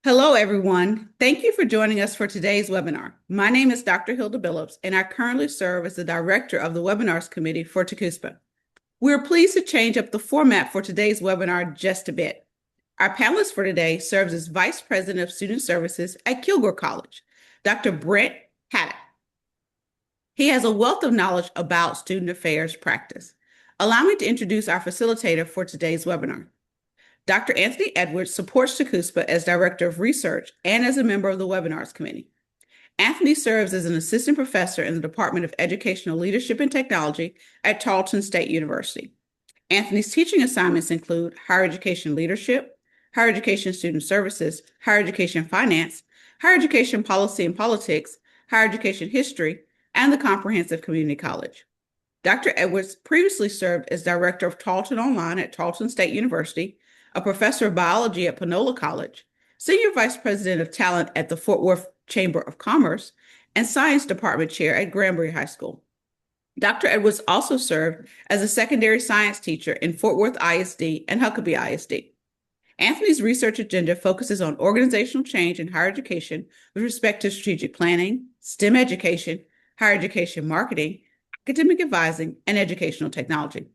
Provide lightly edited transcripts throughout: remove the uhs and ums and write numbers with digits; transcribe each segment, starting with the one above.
Hello, everyone. Thank you for joining us for today's webinar. My name is Dr. Hilda Billups, and I currently serve as the director of the Webinars Committee for TACUSPA. We're pleased to change up the format for today's webinar just a bit. Our panelist for today serves as Vice President of Student Services at Kilgore College, Dr. Brent Haduch. He has a wealth of knowledge about student affairs practice. Allow me to introduce our facilitator for today's webinar. Dr. Anthony Edwards supports TACUSPA as Director of Research and as a member of the Webinars Committee. Anthony serves as an assistant professor in the Department of Educational Leadership and Technology at Tarleton State University. Anthony's teaching assignments include higher education leadership, higher education student services, higher education finance, higher education policy and politics, higher education history, and the Comprehensive Community College. Dr. Edwards previously served as Director of Tarleton Online at Tarleton State University, a professor of biology at Panola College, senior vice president of talent at the Fort Worth Chamber of Commerce, and science department chair at Granbury High School. Dr. Edwards also served as a secondary science teacher in Fort Worth ISD and Huckabee ISD. Anthony's research agenda focuses on organizational change in higher education with respect to strategic planning, STEM education, higher education marketing, academic advising, and educational technology.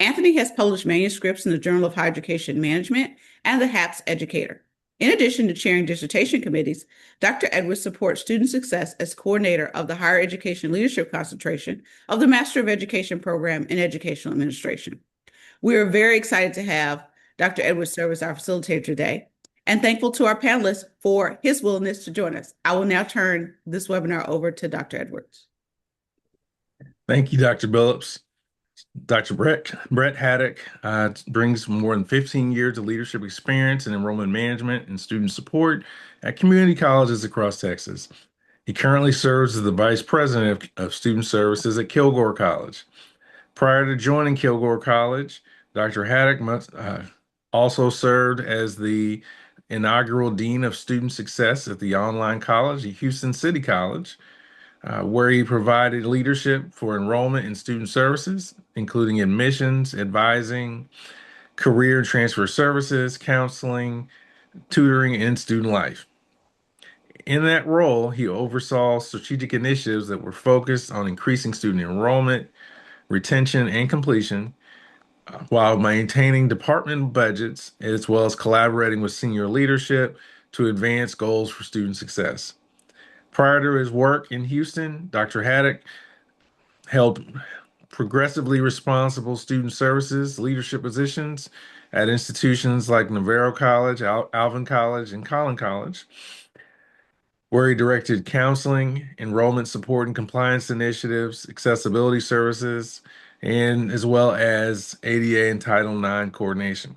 Anthony has published manuscripts in the Journal of Higher Education Management and the HAPS Educator. In addition to chairing dissertation committees, Dr. Edwards supports student success as coordinator of the Higher Education Leadership Concentration of the Master of Education program in Educational Administration. We are very excited to have Dr. Edwards serve as our facilitator today and thankful to our panelists for his willingness to join us. I will now turn this webinar over to Dr. Edwards. Thank you, Dr. Billups. Dr. Brett Haduch brings more than 15 years of leadership experience in enrollment management and student support at community colleges across Texas. He currently serves as the Vice President of Student Services at Kilgore College. Prior to joining Kilgore College, Dr. Haduch also served as the inaugural Dean of Student Success at the online college at Houston City College, where he provided leadership for enrollment in student services, including admissions, advising, career and transfer services, counseling, tutoring, and student life. In that role, he oversaw strategic initiatives that were focused on increasing student enrollment, retention, and completion, while maintaining department budgets, as well as collaborating with senior leadership to advance goals for student success. Prior to his work in Houston, Dr. Haduch held progressively responsible student services leadership positions at institutions like Navarro College, Alvin College, and Collin College, where he directed counseling, enrollment support and compliance initiatives, accessibility services, and as well as ADA and Title IX coordination.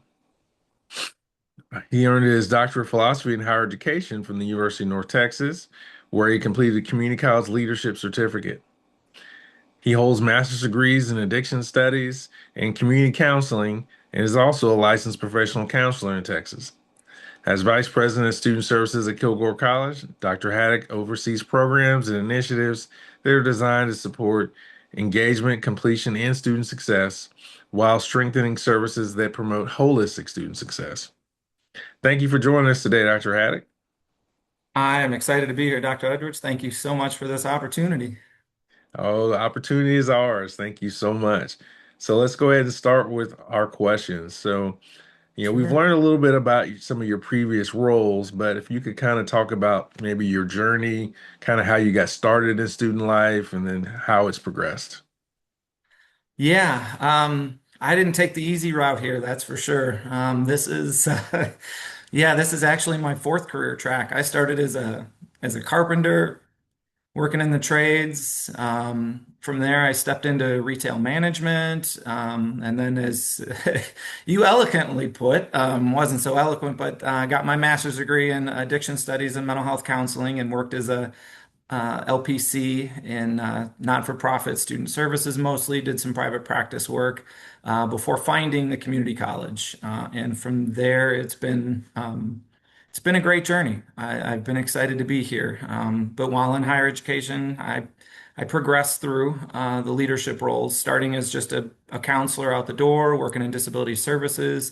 He earned his Doctor of Philosophy in Higher Education from the University of North Texas, where he completed a community college leadership certificate. He holds master's degrees in addiction studies and community counseling and is also a licensed professional counselor in Texas. As Vice President of Student Services at Kilgore College, Dr. Haduch oversees programs and initiatives that are designed to support engagement, completion, and student success while strengthening services that promote holistic student success. Thank you for joining us today, Dr. Haduch. I am excited to be here, Dr. Edwards. Thank you so much for this opportunity. Oh, the opportunity is ours. Thank you so much. So let's go ahead and start with our questions. So, we've Sure. learned a little bit about some of your previous roles, but if you could kind of talk about maybe your journey, kind of how you got started in student life, and then how it's progressed. Yeah, I didn't take the easy route here, that's for sure. This is, yeah, this is actually my fourth career track. I started as a carpenter, working in the trades. From there, I stepped into retail management, and then, as you eloquently put, wasn't so eloquent, but got my master's degree in addiction studies and mental health counseling, and worked as a LPC in not-for-profit student services mostly, did some private practice work before finding the community college. And from there, it's been a great journey. I've been excited to be here. But while in higher education, I progressed through the leadership roles, starting as just a counselor out the door, working in disability services,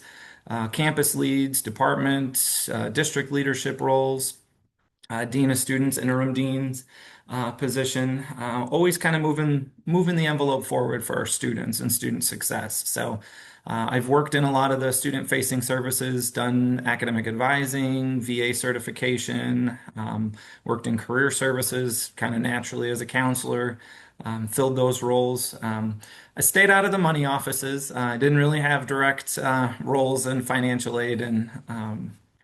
campus leads, department, district leadership roles, dean of students, interim deans position, always kind of moving the envelope forward for our students and student success. So I've worked in a lot of the student facing services, done academic advising, VA certification, worked in career services kind of naturally as a counselor, filled those roles. I stayed out of the money offices. I didn't really have direct roles in financial aid and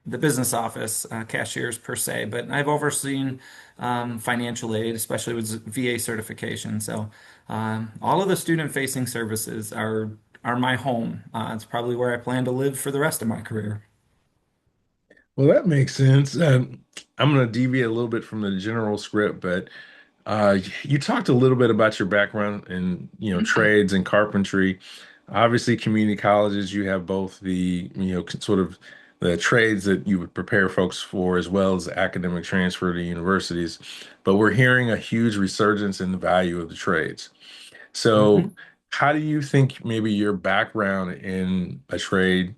the business office, cashiers per se, but I've overseen financial aid, especially with VA certification. So all of the student-facing services are my home. It's probably where I plan to live for the rest of my career. Well, that makes sense. I'm going to deviate a little bit from the general script, but you talked a little bit about your background in, trades and carpentry. Obviously, community colleges, you have both the, sort of the trades that you would prepare folks for, as well as academic transfer to universities. But we're hearing a huge resurgence in the value of the trades. So, Mhm. how do you think maybe your background in a trade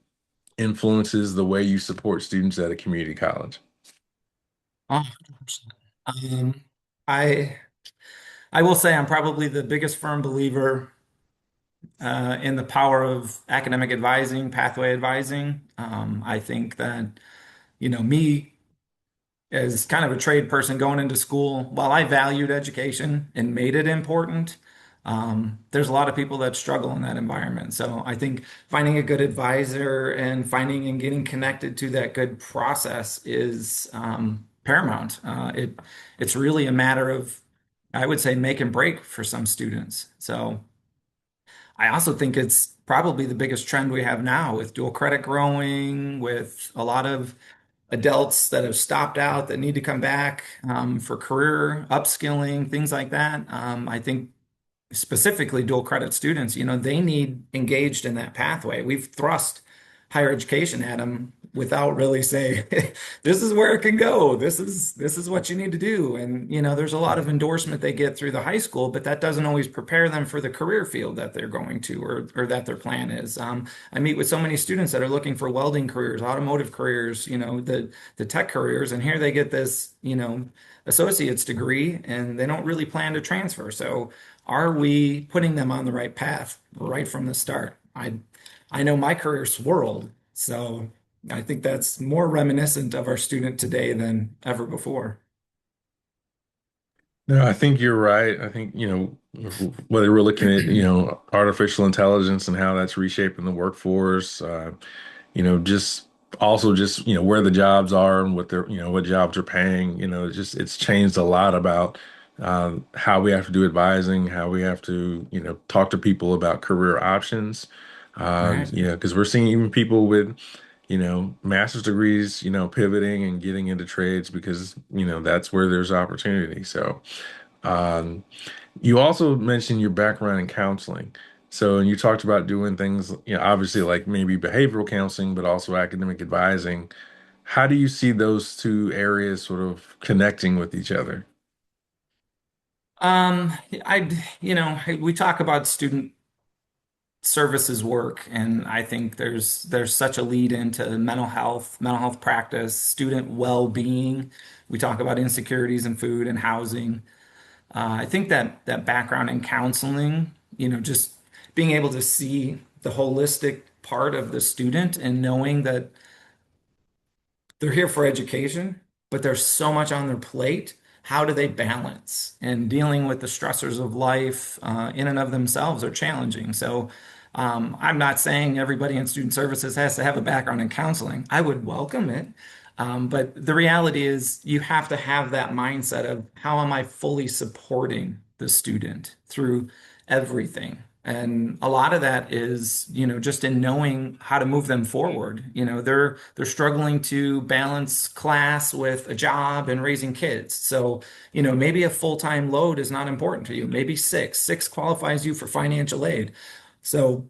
influences the way you support students at a community college? 100%. Um, I I will say I'm probably the biggest firm believer in the power of academic advising, pathway advising. I think that, me as kind of a trade person going into school, while I valued education and made it important, there's a lot of people that struggle in that environment. So I think finding a good advisor and finding and getting connected to that good process is paramount. It's really a matter of, I would say, make and break for some students. So I also think it's probably the biggest trend we have now with dual credit growing, with a lot of adults that have stopped out that need to come back for career upskilling, things like that. I think specifically dual credit students, they need engaged in that pathway. We've thrust higher education at them without really saying, this is where it can go. This is what you need to do. And, there's a lot of endorsement they get through the high school, but that doesn't always prepare them for the career field that they're going to or that their plan is. I meet with so many students that are looking for welding careers, automotive careers, the tech careers, and here they get this, associate's degree and they don't really plan to transfer. So are we putting them on the right path right from the start? I know my career swirled, so I think that's more reminiscent of our student today than ever before. No, I think you're right. I think, whether we're looking at, artificial intelligence and how that's reshaping the workforce, just also just, where the jobs are and what they're, what jobs are paying, it's changed a lot about how we have to do advising, how we have to, talk to people about career options. Right. Because we're seeing even people with, master's degrees, pivoting and getting into trades because, that's where there's opportunity. So, um, you also mentioned your background in counseling. So, and you talked about doing things, obviously like maybe behavioral counseling, but also academic advising. How do you see those two areas sort of connecting with each other? Um, we talk about student services work, and I think there's such a lead into mental health practice, student well-being. We talk about insecurities in food and housing. I think that background in counseling, just being able to see the holistic part of the student and knowing that they're here for education, but there's so much on their plate. How do they balance? And dealing with the stressors of life in and of themselves are challenging. So I'm not saying everybody in student services has to have a background in counseling. I would welcome it. But the reality is you have to have that mindset of how am I fully supporting the student through everything? And a lot of that is, just in knowing how to move them forward. They're struggling to balance class with a job and raising kids. So, maybe a full-time load is not important to you. Maybe six. Six qualifies you for financial aid. So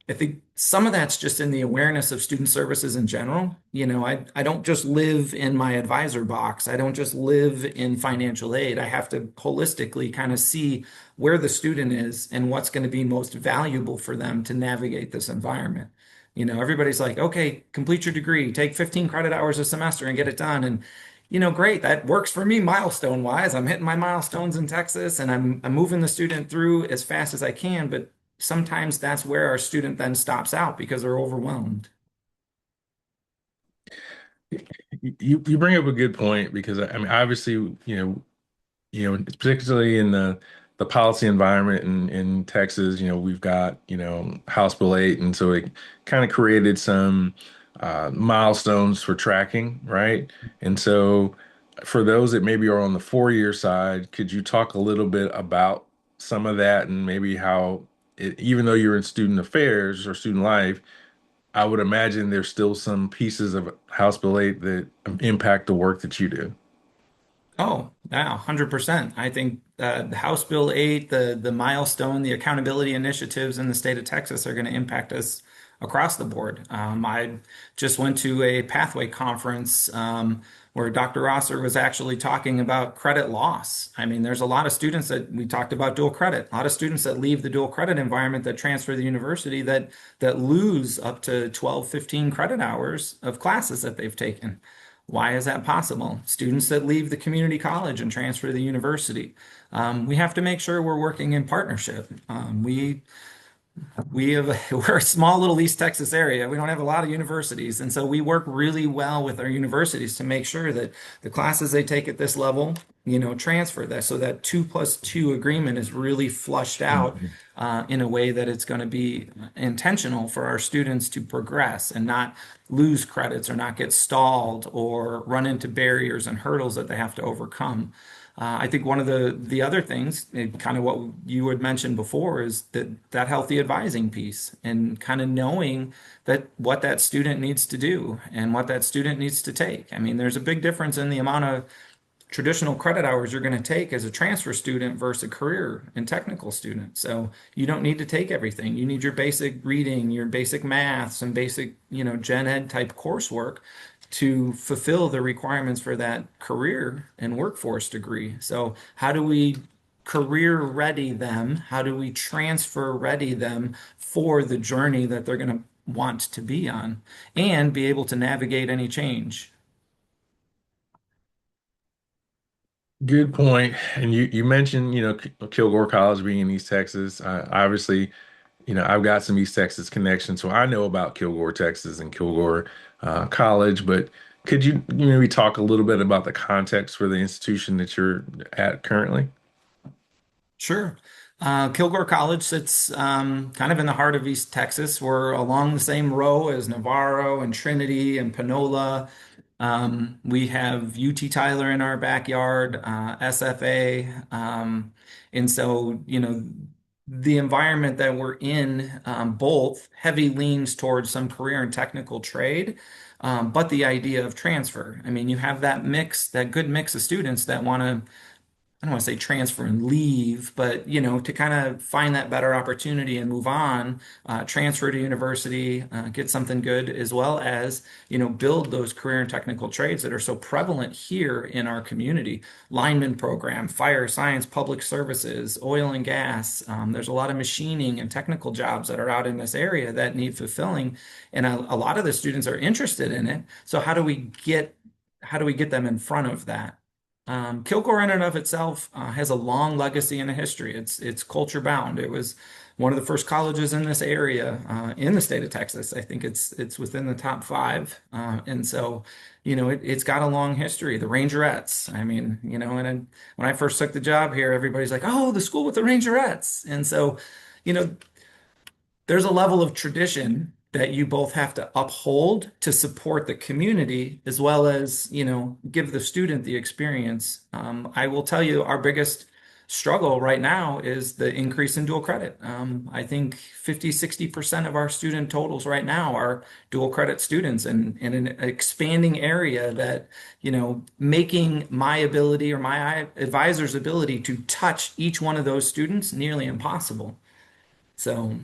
I think some of that's just in the awareness of student services in general. I don't just live in my advisor box. I don't just live in financial aid. I have to holistically kind of see where the student is and what's going to be most valuable for them to navigate this environment. Everybody's like, okay, complete your degree, take 15 credit hours a semester and get it done. And, great, that works for me milestone wise. I'm hitting my milestones in Texas and I'm moving the student through as fast as I can. But sometimes that's where our student then stops out because they're overwhelmed. You bring up a good point because I mean obviously particularly in the policy environment in Texas, we've got House Bill 8, and so it kind of created some milestones for tracking, right? And so for those that maybe are on the 4-year side, could you talk a little bit about some of that and maybe how even though you're in student affairs or student life, I would imagine there's still some pieces of House Bill 8 that impact the work that you do. Oh, yeah, 100%. I think the House Bill 8, the milestone, the accountability initiatives in the state of Texas are going to impact us across the board. I just went to a pathway conference where Dr. Rosser was actually talking about credit loss. I mean, there's a lot of students that we talked about dual credit, a lot of students that leave the dual credit environment that transfer to the university that lose up to 12, 15 credit hours of classes that they've taken. Why is that possible? Students that leave the community college and transfer to the university. We have to make sure we're working in partnership. We're a small little East Texas area. We don't have a lot of universities, and so we work really well with our universities to make sure that the classes they take at this level, transfer that so that 2+2 agreement is really flushed out Mhm. in a way that it's going to be intentional for our students to progress and not lose credits or not get stalled or run into barriers and hurdles that they have to overcome. I think one of the other things, kind of what you had mentioned before, is that healthy advising piece and kind of knowing that what that student needs to do and what that student needs to take. I mean, there's a big difference in the amount of traditional credit hours you're going to take as a transfer student versus a career and technical student. So you don't need to take everything. You need your basic reading, your basic math, some basic, gen ed type coursework to fulfill the requirements for that career and workforce degree. So how do we career ready them? How do we transfer ready them for the journey that they're going to want to be on and be able to navigate any change? Good point. And you mentioned, Kilgore College being in East Texas. Obviously, I've got some East Texas connections, so I know about Kilgore, Texas, and Kilgore College. But could you maybe talk a little bit about the context for the institution that you're at currently? Sure. Kilgore College sits kind of in the heart of East Texas. We're along the same row as Navarro and Trinity and Panola. We have UT Tyler in our backyard, SFA. And so, the environment that we're in, both heavy leans towards some career and technical trade, but the idea of transfer. I mean, you have that mix, that good mix of students that want to I don't want to say transfer and leave, but to kind of find that better opportunity and move on, transfer to university, get something good, as well as build those career and technical trades that are so prevalent here in our community. Lineman program, fire, science, public services, oil and gas. There's a lot of machining and technical jobs that are out in this area that need fulfilling, and a lot of the students are interested in it. So how do we get them in front of that? Kilgore in and of itself has a long legacy and a history. It's culture bound. It was one of the first colleges in this area in the state of Texas. I think it's within the top five, and so it's got a long history. The Rangerettes. I mean, when I first took the job here, everybody's like, "Oh, the school with the Rangerettes," and so you know there's a level of tradition that you both have to uphold to support the community as well as, give the student the experience. I will tell you our biggest struggle right now is the increase in dual credit. I think 50, 60% of our student totals right now are dual credit students and in an expanding area that, making my ability or my advisor's ability to touch each one of those students nearly impossible. So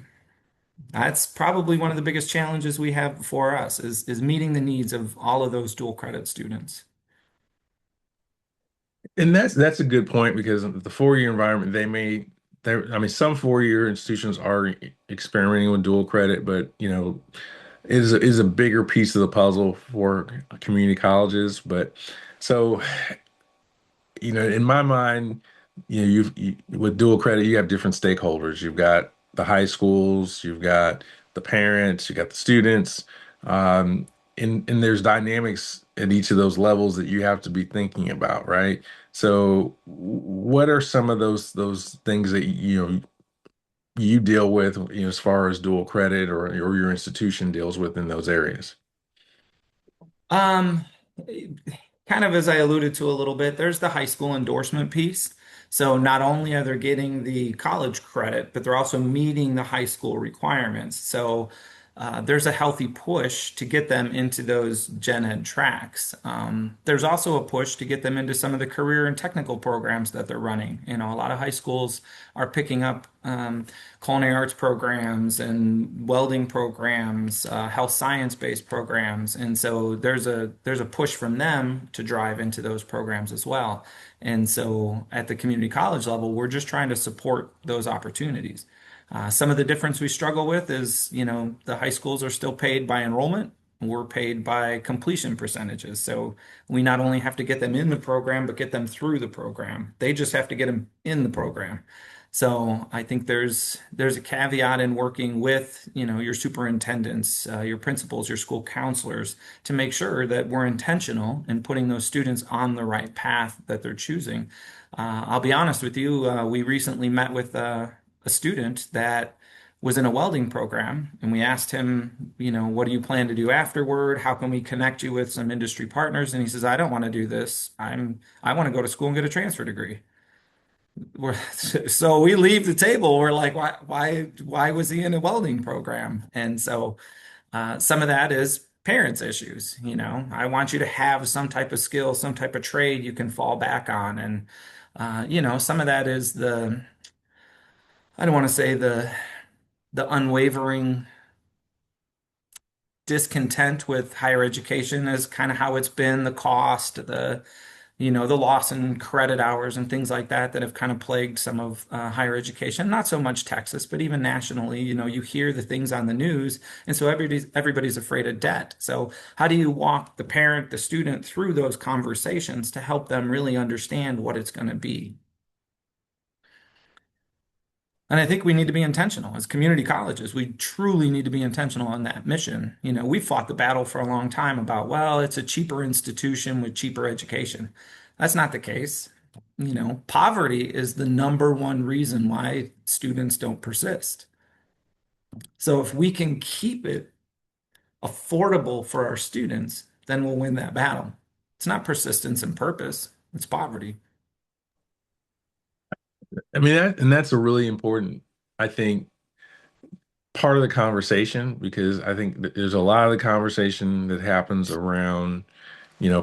that's probably one of the biggest challenges we have before us is meeting the needs of all of those dual credit students. And that's a good point because the 4-year environment, I mean, some 4-year institutions are experimenting with dual credit, but is a bigger piece of the puzzle for community colleges. But so, in my mind, with dual credit, you have different stakeholders. You've got the high schools, you've got the parents, you got the students, um, and there's dynamics at each of those levels that you have to be thinking about, right? So, what are some of those things that you deal with, as far as dual credit or your institution deals with in those areas? Um, Kind of as I alluded to a little bit, there's the high school endorsement piece. So not only are they getting the college credit, but they're also meeting the high school requirements. So there's a healthy push to get them into those gen ed tracks. There's also a push to get them into some of the career and technical programs that they're running. A lot of high schools are picking up culinary arts programs and welding programs, health science-based programs, and so there's a push from them to drive into those programs as well. And so at the community college level, we're just trying to support those opportunities. Some of the difference we struggle with is, the high schools are still paid by enrollment. We're paid by completion percentages. So we not only have to get them in the program, but get them through the program. They just have to get them in the program. So I think there's a caveat in working with, your superintendents, your principals, your school counselors to make sure that we're intentional in putting those students on the right path that they're choosing. I'll be honest with you, we recently met with a student that was in a welding program, and we asked him, what do you plan to do afterward? How can we connect you with some industry partners? And he says, I don't want to do this. I want to go to school and get a transfer degree. So we leave the table. We're like, why was he in a welding program? And so some of that is parents' issues. I want you to have some type of skill, some type of trade you can fall back on. And, some of that is I don't want to say the unwavering discontent with higher education is kind of how it's been, the cost, the loss in credit hours and things like that have kind of plagued some of higher education. Not so much Texas, but even nationally, you hear the things on the news, and so everybody's afraid of debt. So how do you walk the parent, the student through those conversations to help them really understand what it's going to be? And I think we need to be intentional as community colleges. We truly need to be intentional on that mission. We fought the battle for a long time about, well, it's a cheaper institution with cheaper education. That's not the case. Poverty is the number one reason why students don't persist. So if we can keep it affordable for our students, then we'll win that battle. It's not persistence and purpose, it's poverty. I mean, that's a really important, I think, part of the conversation, because I think that there's a lot of the conversation that happens around,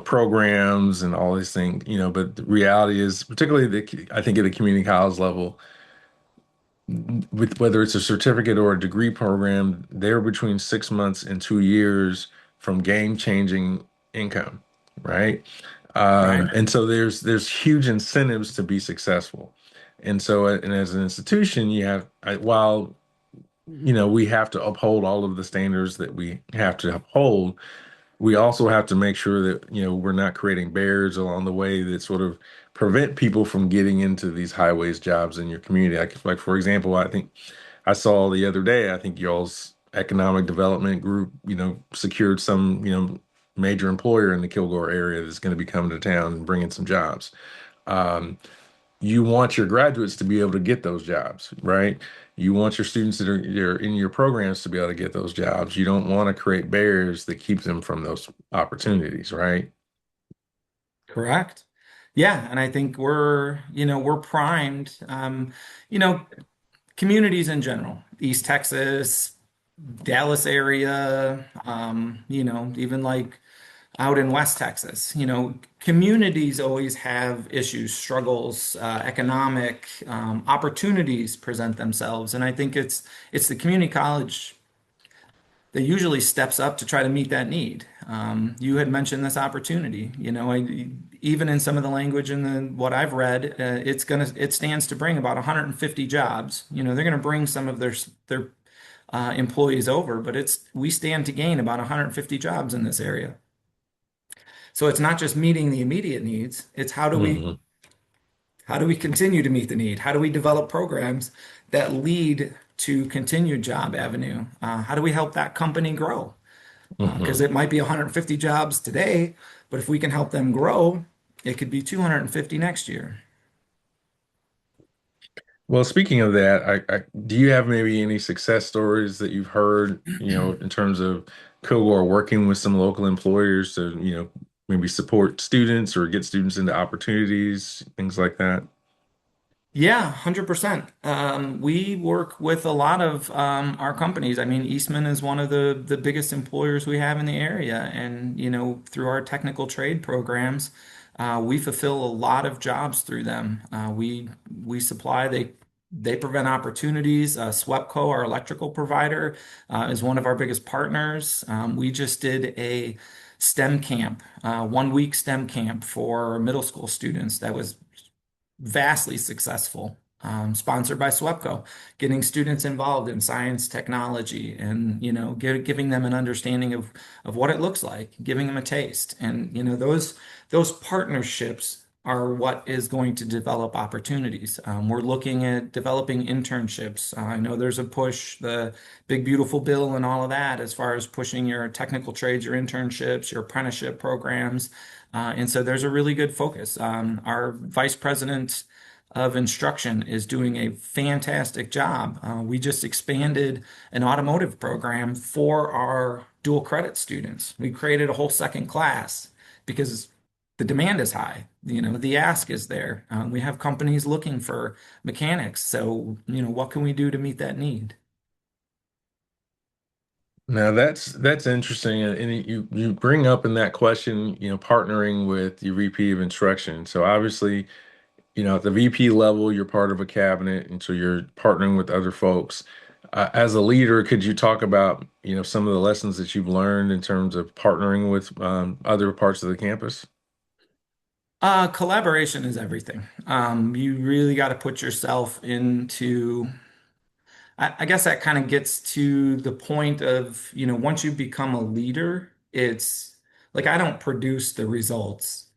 programs and all these things, but the reality is, particularly I think at the community college level, with whether it's a certificate or a degree program, they're between 6 months and 2 years from game-changing income, right? Right. And so there's huge incentives to be successful. And so, and as an institution, while we have to uphold all of the standards that we have to uphold, we also have to make sure that, we're not creating barriers along the way that sort of prevent people from getting into these highways jobs in your community. Like for example, I think I saw the other day, I think y'all's economic development group, secured some, major employer in the Kilgore area that's going to be coming to town and bringing some jobs. You want your graduates to be able to get those jobs, right? You want your students that are in your programs to be able to get those jobs. You don't want to create barriers that keep them from those opportunities, right? Correct. Yeah, and I think we're primed. You know, Communities in general, East Texas, Dallas area, even like out in West Texas, communities always have issues, struggles, economic opportunities present themselves, and I think it's the community college that usually steps up to try to meet that need. You had mentioned this opportunity. Even in some of the language in what I've read, it stands to bring about 150 jobs. They're gonna bring some of their employees over, but we stand to gain about 150 jobs in this area. So it's not just meeting the immediate needs, it's Hmm. how do we continue to meet the need? How do we develop programs that lead to continued job avenue? How do we help that company grow? Because Hmm. it might be 150 jobs today, but if we can help them grow, it could be 250 next year. Well, speaking of that, do you have maybe any success stories that you've heard, in terms of Kilgore working with some local employers to, maybe support students or get students into opportunities, things like that? Yeah, 100%. We work with a lot of our companies. I mean, Eastman is one of the biggest employers we have in the area, and through our technical trade programs, we fulfill a lot of jobs through them. We supply they prevent opportunities. SWEPCO, our electrical provider, is one of our biggest partners. We just did a STEM camp, 1 week STEM camp for middle school students. That was vastly successful, sponsored by SWEPCO, getting students involved in science, technology, and giving them an understanding of what it looks like, giving them a taste, and those partnerships are what is going to develop opportunities. We're looking at developing internships. I know there's a push, the big beautiful bill and all of that, as far as pushing your technical trades, your internships, your apprenticeship programs. And so there's a really good focus. Our vice president of instruction is doing a fantastic job. We just expanded an automotive program for our dual credit students. We created a whole second class because the demand is high. The ask is there. We have companies looking for mechanics. So, what can we do to meet that need? Now that's interesting, and you bring up in that question, partnering with your VP of instruction. So obviously, at the VP level, you're part of a cabinet, and so you're partnering with other folks. As a leader, could you talk about, some of the lessons that you've learned in terms of partnering with other parts of the campus? Collaboration is everything. You really got to put yourself into I guess that kind of gets to the point of, once you become a leader, it's like I don't produce the results.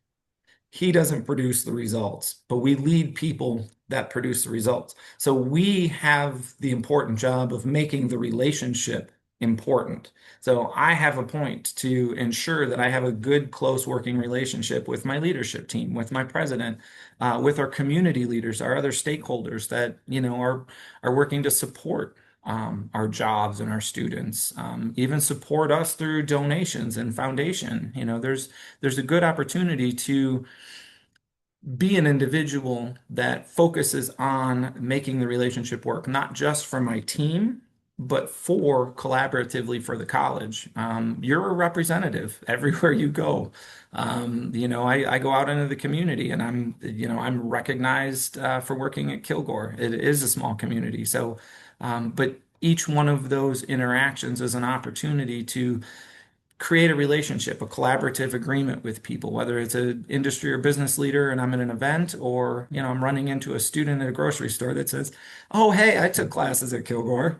He doesn't produce the results, but we lead people that produce the results. So we have the important job of making the relationship important. So I have a point to ensure that I have a good, close working relationship with my leadership team, with my president, with our community leaders, our other stakeholders that, are working to support our jobs and our students, even support us through donations and foundation. There's a good opportunity to be an individual that focuses on making the relationship work, not just for my team, but for collaboratively for the college. You're a representative everywhere you go. I go out into the community and I'm recognized for working at Kilgore. It is a small community. So, but each one of those interactions is an opportunity to create a relationship, a collaborative agreement with people, whether it's an industry or business leader and I'm at an event, or I'm running into a student at a grocery store that says, "Oh, hey, I took classes at Kilgore."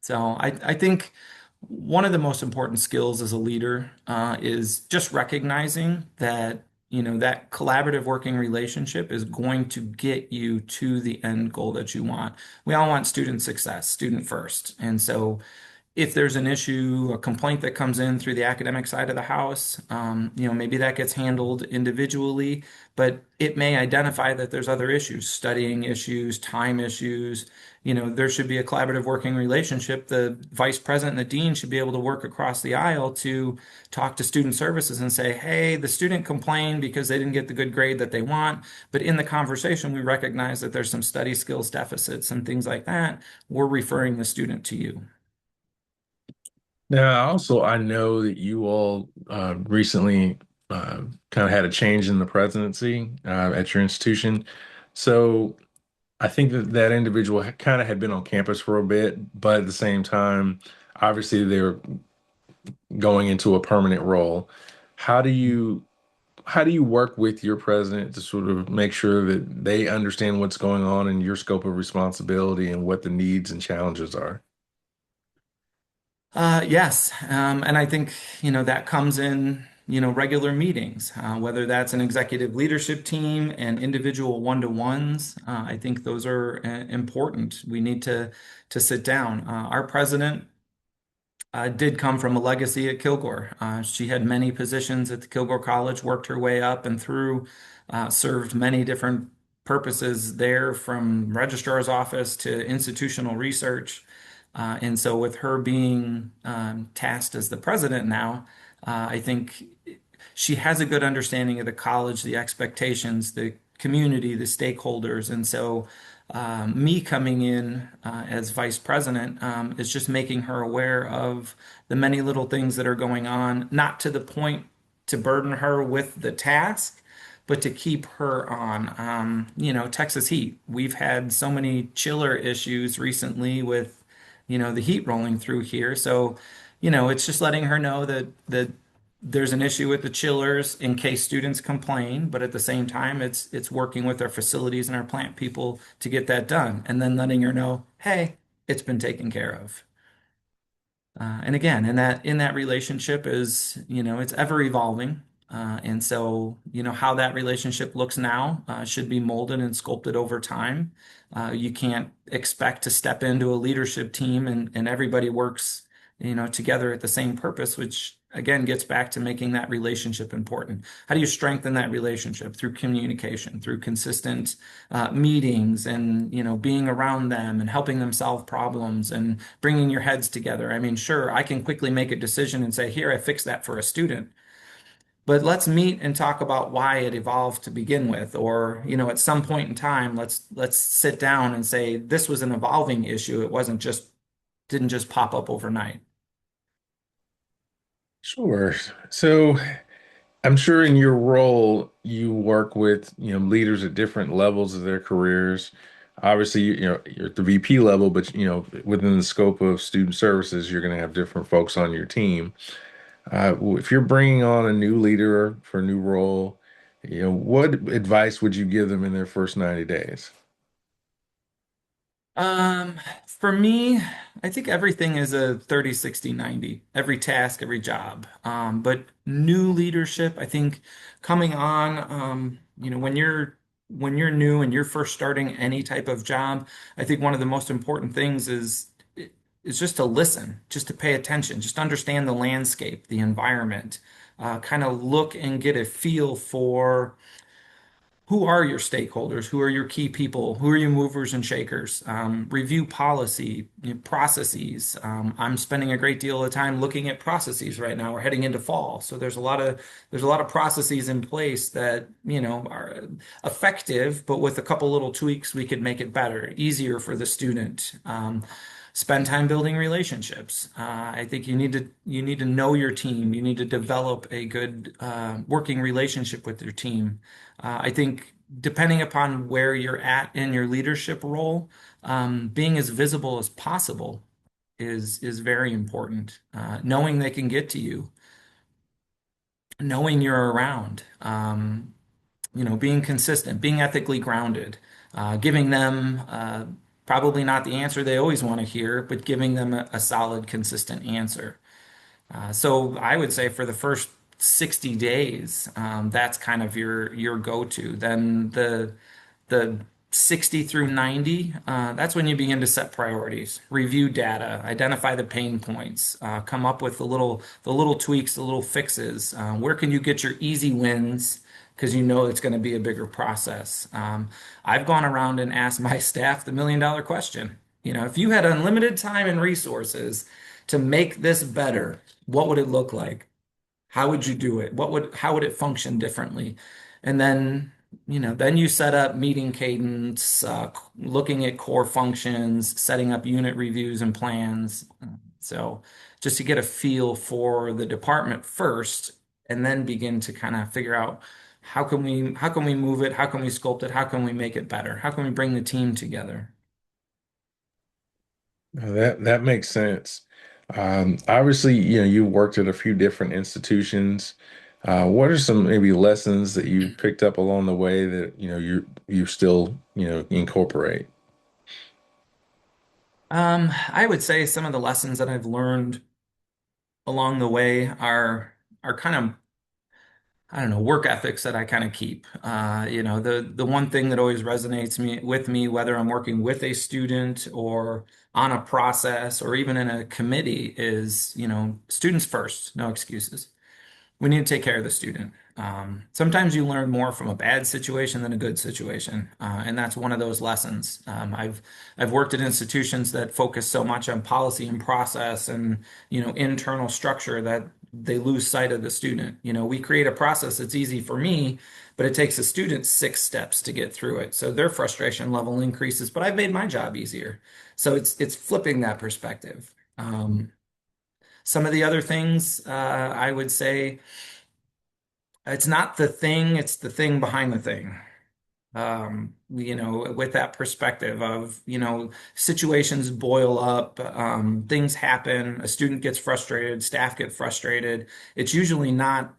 So I think one of the most important skills as a leader is just recognizing that that collaborative working relationship is going to get you to the end goal that you want. We all want student success, student first, and so if there's an issue, a complaint that comes in through the academic side of the house, maybe that gets handled individually, but it may identify that there's other issues, studying issues, time issues. There should be a collaborative working relationship. The vice president and the dean should be able to work across the aisle to talk to student services and say, hey, the student complained because they didn't get the good grade that they want. But in the conversation, we recognize that there's some study skills deficits and things like that. We're referring the student to you. Now, also, I know that you all recently kind of had a change in the presidency at your institution. So I think that individual kind of had been on campus for a bit, but at the same time, obviously they're going into a permanent role. How do you how do you work with your president to sort of make sure that they understand what's going on in your scope of responsibility and what the needs and challenges are? Yes, and I think that comes in regular meetings, whether that's an executive leadership team and individual one-to-ones. I think those are important. We need to sit down. Our president did come from a legacy at Kilgore. She had many positions at the Kilgore College, worked her way up and through, served many different purposes there, from registrar's office to institutional research. And so, with her being tasked as the president now, I think she has a good understanding of the college, the expectations, the community, the stakeholders. And so, me coming in as vice president is just making her aware of the many little things that are going on, not to the point to burden her with the task, but to keep her on. Texas heat. We've had so many chiller issues recently with, the heat rolling through here. So, it's just letting her know that there's an issue with the chillers in case students complain, but at the same time, it's working with our facilities and our plant people to get that done, and then letting her know, hey, it's been taken care of. And again, in that relationship is, it's ever evolving. And so, how that relationship looks now should be molded and sculpted over time. You can't expect to step into a leadership team and everybody works, together at the same purpose, which again gets back to making that relationship important. How do you strengthen that relationship? Through communication, through consistent meetings, and being around them and helping them solve problems and bringing your heads together. I mean, sure, I can quickly make a decision and say, here, I fixed that for a student. But let's meet and talk about why it evolved to begin with, or at some point in time, let's sit down and say this was an evolving issue. It didn't just pop up overnight. Sure. So I'm sure in your role, you work with, leaders at different levels of their careers. Obviously, you're at the VP level, but, within the scope of student services, you're going to have different folks on your team. If you're bringing on a new leader for a new role, what advice would you give them in their first 90 days? Um, for me, I think everything is a 30, 60, 90. Every task, every job. But new leadership, I think coming on, when you're new and you're first starting any type of job, I think one of the most important things is just to listen, just to pay attention, just understand the landscape, the environment, kind of look and get a feel for who are your stakeholders? Who are your key people? Who are your movers and shakers? Review policy, processes. I'm spending a great deal of time looking at processes right now. We're heading into fall, so there's a lot of processes in place that are effective, but with a couple little tweaks, we could make it better, easier for the student. Spend time building relationships. I think you need to know your team. You need to develop a good working relationship with your team. I think depending upon where you're at in your leadership role, being as visible as possible is very important. Knowing they can get to you, knowing you're around, being consistent, being ethically grounded, giving them probably not the answer they always want to hear, but giving them a solid, consistent answer. So I would say for the first 60 days, that's kind of your go-to. Then the 60 through 90, that's when you begin to set priorities, review data, identify the pain points, come up with the little tweaks, the little fixes. Where can you get your easy wins? Because it's going to be a bigger process. I've gone around and asked my staff the million-dollar question. If you had unlimited time and resources to make this better, what would it look like? How would you do it? How would it function differently? And then you set up meeting cadence, looking at core functions, setting up unit reviews and plans. So just to get a feel for the department first, and then begin to kind of figure out how can we move it? How can we sculpt it? How can we make it better? How can we bring the team together? That makes sense. Obviously, you worked at a few different institutions. What are some maybe lessons that you picked up along the way that you still incorporate? I would say some of the lessons that I've learned along the way are kind of, I don't know, work ethics that I kind of keep. The one thing that always resonates with me, whether I'm working with a student or on a process or even in a committee, is, students first, no excuses. We need to take care of the student. Sometimes you learn more from a bad situation than a good situation, and that's one of those lessons. I've worked at institutions that focus so much on policy and process and internal structure that they lose sight of the student. We create a process that's easy for me, but it takes a student 6 steps to get through it. So their frustration level increases, but I've made my job easier. So it's flipping that perspective. Some of the other things I would say. It's not the thing, it's the thing behind the thing. With that perspective of, situations boil up, things happen, a student gets frustrated, staff get frustrated. It's usually not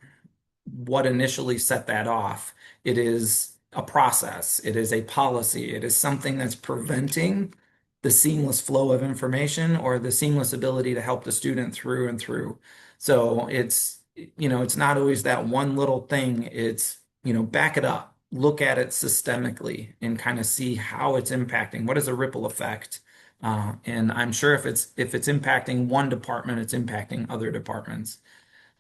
what initially set that off. It is a process, it is a policy, it is something that's preventing the seamless flow of information or the seamless ability to help the student through and through. So it's not always that one little thing. It's, back it up, look at it systemically and kind of see how it's impacting. What is a ripple effect? And I'm sure if it's impacting one department, it's impacting other departments.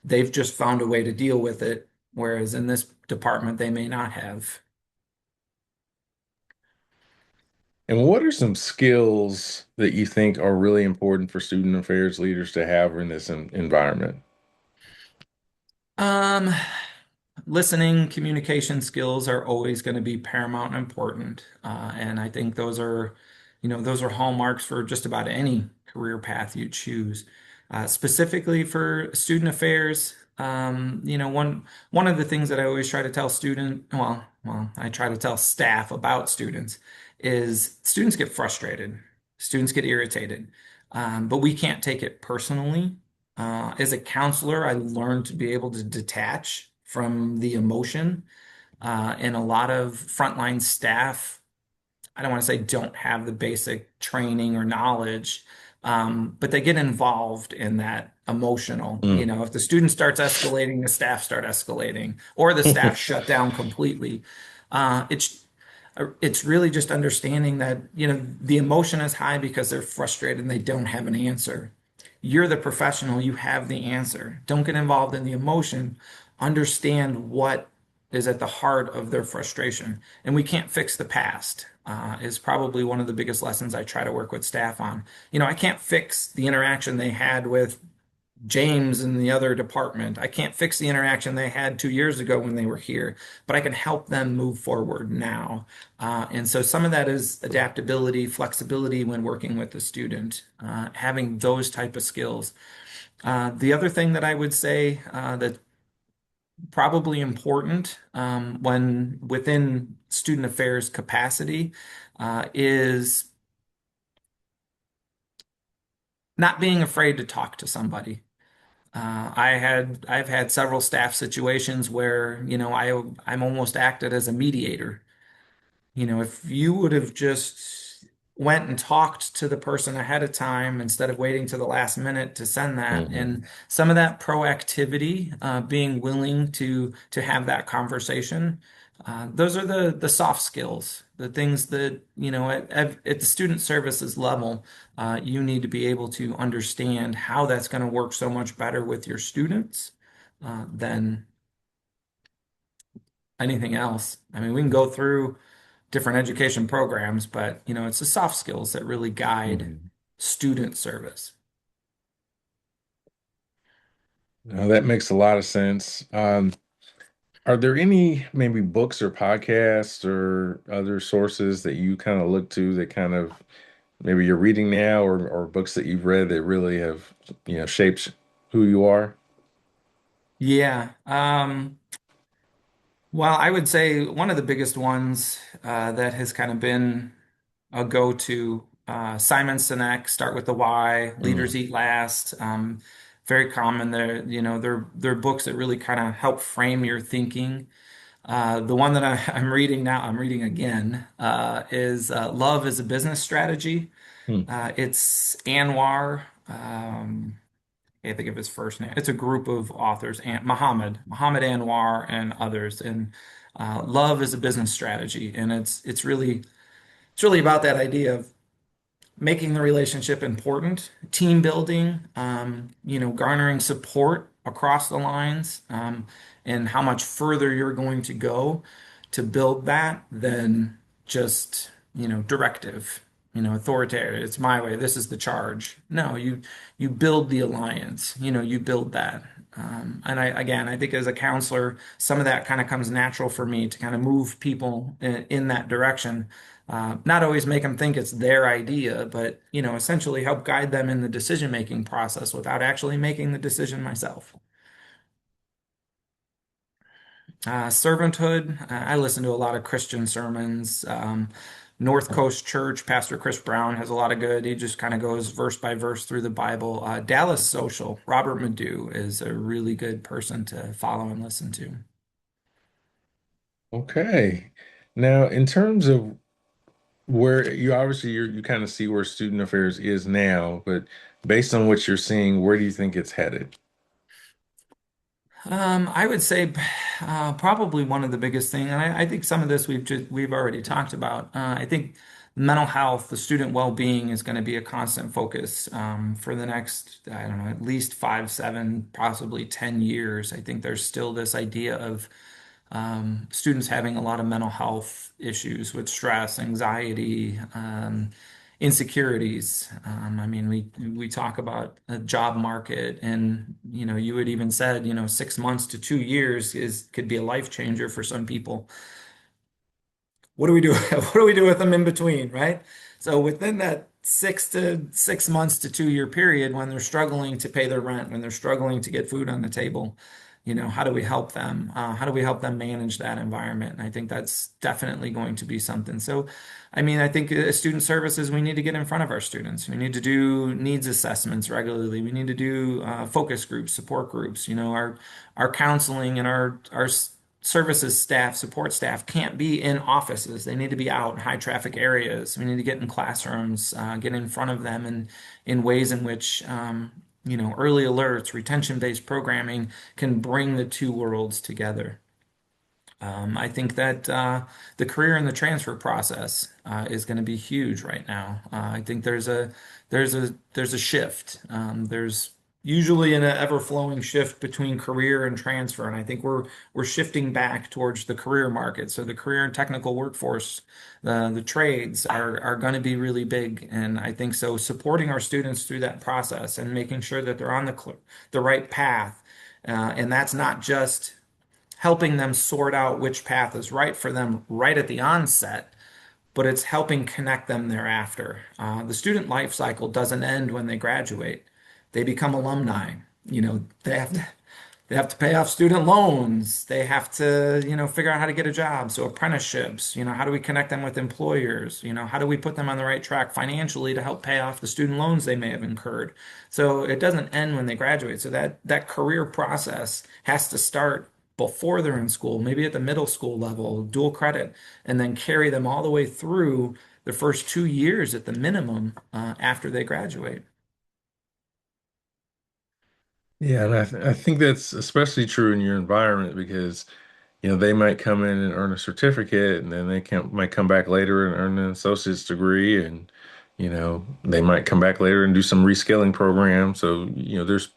They've just found a way to deal with it, whereas in this department, they may not have. And what are some skills that you think are really important for student affairs leaders to have in this environment? Um, Listening, communication skills are always going to be paramount and important. And I think those are hallmarks for just about any career path you choose. Specifically for student affairs, one of the things that I always try to tell I try to tell staff about students is students get frustrated, students get irritated, but we can't take it personally. As a counselor, I learned to be able to detach from the emotion. And a lot of frontline staff, I don't want to say don't have the basic training or knowledge, but they get involved in that emotional. Mm. If the student starts escalating, the staff start escalating, or the staff shut down completely. It's really just understanding that, the emotion is high because they're frustrated and they don't have an answer. You're the professional, you have the answer. Don't get involved in the emotion. Understand what is at the heart of their frustration. And we can't fix the past, is probably one of the biggest lessons I try to work with staff on. I can't fix the interaction they had with James in the other department. I can't fix the interaction they had 2 years ago when they were here, but I can help them move forward now. And so some of that is adaptability, flexibility when working with the student, having those type of skills. The other thing that I would say that's probably important when within student affairs capacity is not being afraid to talk to somebody. I've had several staff situations where, I'm almost acted as a mediator. If you would have just went and talked to the person ahead of time instead of waiting to the last minute to send that, Mhm. and some of that proactivity, being willing to have that conversation, those are the soft skills, the things that, at the student services level, you need to be able to understand how that's going to work so much better with your students, than anything else. I mean, we can go through different education programs, but it's the soft skills that really guide Mhm. student service. Now, that makes a lot of sense. Are there any maybe books or podcasts or other sources that you kind of look to that kind of maybe you're reading now or books that you've read that really have, shaped who you are? Yeah. Well, I would say one of the biggest ones that has kind of been a go-to, Simon Sinek, Start with the Why, Leaders Mm. Eat Last. very common. They're books that really kind of help frame your thinking. The one that I'm reading now, I'm reading again, is Love is a Business Strategy. Hmm. It's Anwar. I can't think of his first name. It's a group of authors, and Muhammad Anwar, and others. And Love is a Business Strategy, and it's really about that idea of making the relationship important, team building, garnering support across the lines, and how much further you're going to go to build that than just, directive, authoritarian. It's my way. This is the charge. No, you build the alliance. You build that. And I think as a counselor, some of that kind of comes natural for me to kind of move people in that direction. Not always make them think it's their idea, but essentially help guide them in the decision-making process without actually making the decision myself. Servanthood. I listen to a lot of Christian sermons. North Coast Church, Pastor Chris Brown has a lot of good. He just kind of goes verse by verse through the Bible. Dallas Social, Robert Madu is a really good person to follow and listen to. Okay. Now, in terms of where you obviously you kind of see where student affairs is now, but based on what you're seeing, where do you think it's headed? I would say probably one of the biggest thing, and I think some of this we've already talked about. I think mental health, the student well-being is going to be a constant focus for the next, I don't know, at least 5, 7, possibly 10 years. I think there's still this idea of students having a lot of mental health issues with stress, anxiety, insecurities. I mean, we talk about a job market, and you had even said, 6 months to 2 years could be a life changer for some people. What do we do? What do we do with them in between, right? So within that 6 months to 2 year period, when they're struggling to pay their rent, when they're struggling to get food on the table, how do we help them? How do we help them manage that environment? And I think that's definitely going to be something. So, I mean, I think as student services, we need to get in front of our students. We need to do needs assessments regularly. We need to do focus groups, support groups. Our counseling and our services staff, support staff can't be in offices. They need to be out in high traffic areas. We need to get in classrooms, get in front of them in ways in which, early alerts, retention-based programming can bring the two worlds together. I think that the career and the transfer process is going to be huge right now. I think there's a shift. There's usually an ever-flowing shift between career and transfer, and I think we're shifting back towards the career market. So the career and technical workforce, the trades are going to be really big, and I think so. Supporting our students through that process and making sure that they're on the right path, and that's not just helping them sort out which path is right for them right at the onset, but it's helping connect them thereafter. The student life cycle doesn't end when they graduate. They become alumni. They have to pay off student loans. They have to, figure out how to get a job. So apprenticeships, how do we connect them with employers? How do we put them on the right track financially to help pay off the student loans they may have incurred? So it doesn't end when they graduate. So that career process has to start before they're in school, maybe at the middle school level, dual credit, and then carry them all the way through the first 2 years at the minimum after they graduate. Yeah, and I think that's especially true in your environment because, they might come in and earn a certificate and then might come back later and earn an associate's degree and, they might come back later and do some reskilling program. So, there's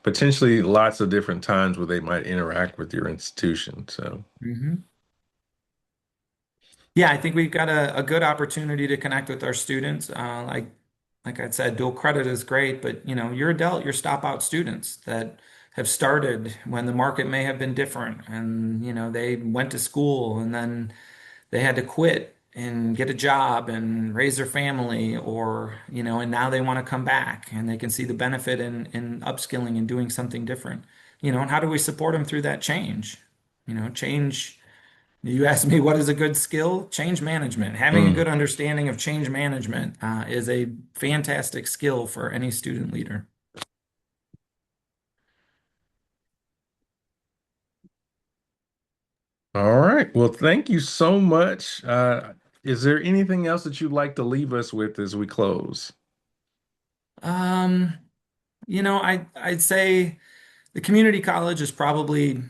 potentially lots of different times where they might interact with your institution. So, Mhm. Yeah, I think we've got a good opportunity to connect with our students. Like I said, dual credit is great, but you're adult, you're stop out students that have started when the market may have been different, and they went to school and then they had to quit and get a job and raise their family, or and now they want to come back and they can see the benefit in upskilling and doing something different. And how do we support them through that change? Change. You asked me what is a good skill? Change management. Having a mm. good understanding of change management is a fantastic skill for any student leader. All right. Well, thank you so much. Is there anything else that you'd like to leave us with as we close? Um, I'd say the community college is probably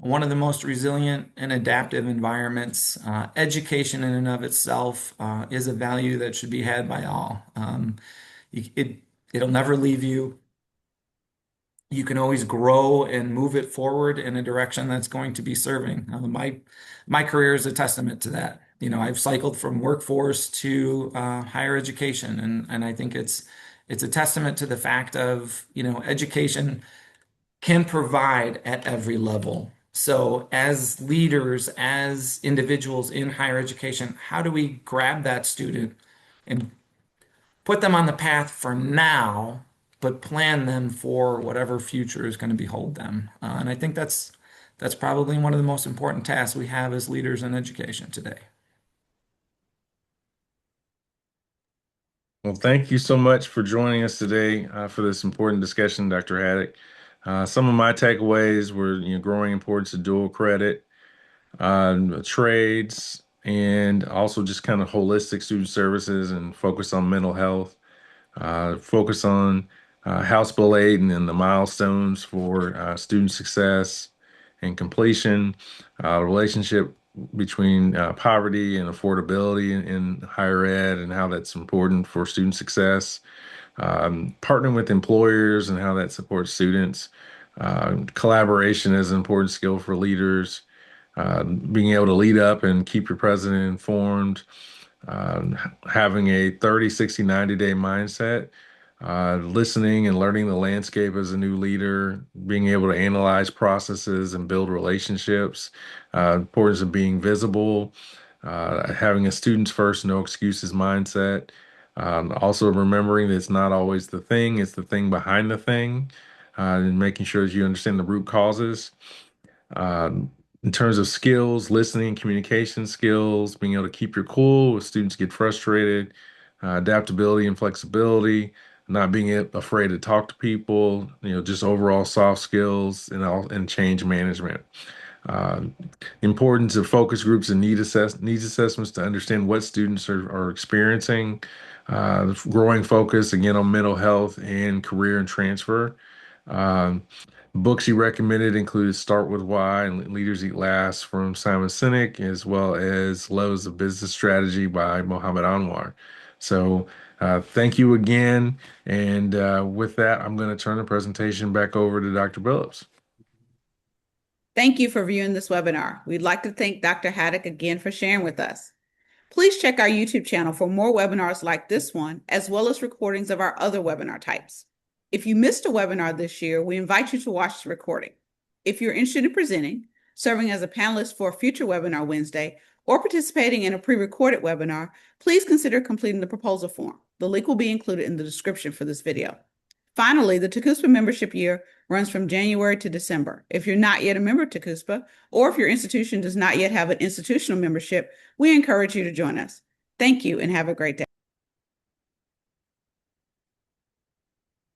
one of the most resilient and adaptive environments. Education in and of itself is a value that should be had by all. It'll never leave you. You can always grow and move it forward in a direction that's going to be serving. My career is a testament to that. I've cycled from workforce to higher education, and I think it's a testament to the fact of, education can provide at every level. So, as leaders, as individuals in higher education, how do we grab that student and put them on the path for now, but plan them for whatever future is going to behold them? And I think that's probably one of the most important tasks we have as leaders in education today. Well, thank you so much for joining us today for this important discussion, Dr. Haddock. Some of my takeaways were, growing importance of dual credit, trades, and also just kind of holistic student services and focus on mental health, focus on House Bill 8 and then the milestones for student success and completion, relationship between poverty and affordability in higher ed and how that's important for student success, partnering with employers and how that supports students. Collaboration is an important skill for leaders. Being able to lead up and keep your president informed, having a 30, 60, 90-day mindset, listening and learning the landscape as a new leader, being able to analyze processes and build relationships, importance of being visible, having a students first, no excuses mindset. Also remembering that it's not always the thing, it's the thing behind the thing, and making sure that you understand the root causes. Um, in terms of skills, listening, communication skills, being able to keep your cool if students get frustrated, adaptability and flexibility, not being afraid to talk to people, just overall soft skills and change management. Uh, Importance of focus groups and needs assessments to understand what students are experiencing. Growing focus again on mental health and career and transfer. Um, Books he recommended included Start With Why and Leaders Eat Last from Simon Sinek, as well as Lowe's of Business Strategy by Mohammed Anwar. So thank you again. And with that, I'm going to turn the presentation back over to Dr. Billups. Thank you for viewing this webinar. We'd like to thank Dr. Haddock again for sharing with us. Please check our YouTube channel for more webinars like this one, as well as recordings of our other webinar types. If you missed a webinar this year, we invite you to watch the recording. If you're interested in presenting, serving as a panelist for a future webinar Wednesday, or participating in a pre-recorded webinar, please consider completing the proposal form. The link will be included in the description for this video. Finally, the TACUSPA membership year runs from January to December. If you're not yet a member of TACUSPA, or if your institution does not yet have an institutional membership, we encourage you to join us. Thank you and have a great day.